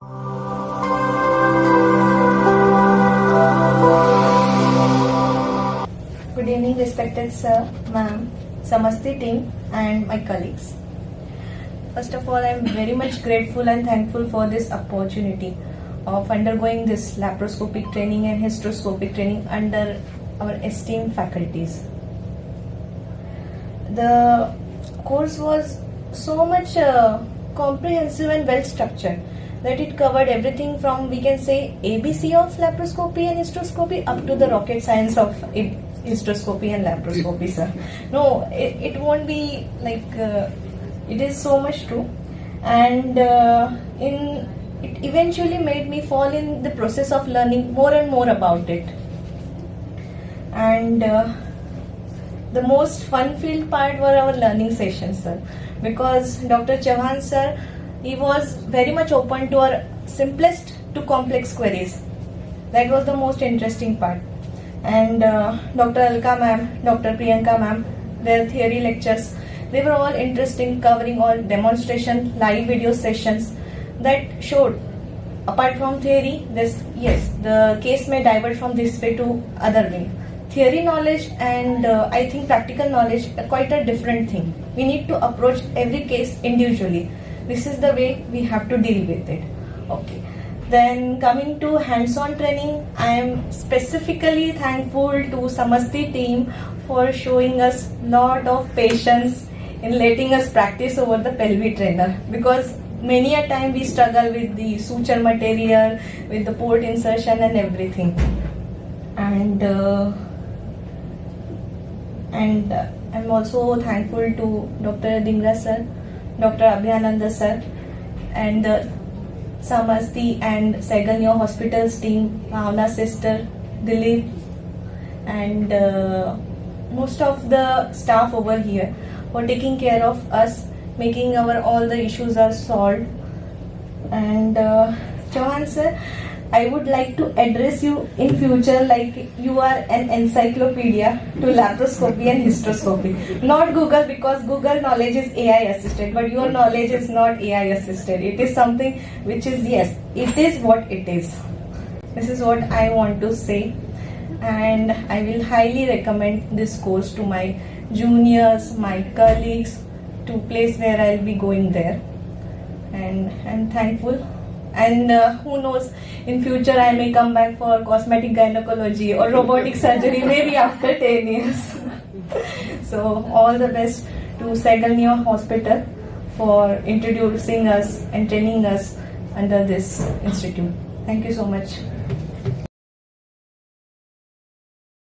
Good evening, respected sir, ma'am, SMASTI team and my colleagues. First of all, I am very much grateful and thankful for this opportunity of undergoing this laparoscopic training and hysteroscopic training under our esteemed faculties. The course was so much comprehensive and well structured that it covered everything from, we can say, ABC of laparoscopy and hysteroscopy up to the rocket science of hysteroscopy and laparoscopy, sir. No, it won't be like it is so much true, and it eventually made me fall in the process of learning more and more about it. And the most fun-filled part were our learning sessions, sir, because Dr. Chauhan sir, he was very much open to our simplest to complex queries. That was the most interesting part. And Dr. Alka ma'am, Dr. Priyanka ma'am, their theory lectures, they were all interesting, covering all demonstration, live video sessions that showed, apart from theory, the case may divert from this way to other way. Theory knowledge and I think practical knowledge are quite a different thing. We need to approach every case individually. This is the way we have to deal with it. Okay. Then coming to hands-on training, I am specifically thankful to SMASTI team for showing us lot of patience in letting us practice over the pelvic trainer, because many a time we struggle with the suture material, with the port insertion and everything. And I'm also thankful to Dr. Dingra sir, Dr. Abhyananda sir, and the SMASTI and Saigal Neo Hospitals team, Bhavna sister, Dilip, and most of the staff over here for taking care of us, making all the issues are solved. And Chauhan sir, I would like to address you in future like you are an encyclopedia to laparoscopy and hysteroscopy. Not Google, because Google knowledge is AI assisted, but your knowledge is not AI assisted. It is something which is, yes, it is what it is. This is what I want to say, and I will highly recommend this course to my juniors, my colleagues, to place where I'll be going there. And I'm thankful. And who knows, in future I may come back for cosmetic gynecology or robotic surgery, maybe after 10 years. So all the best to Saigal Neo Hospital for introducing us and training us under this institute. Thank you so much.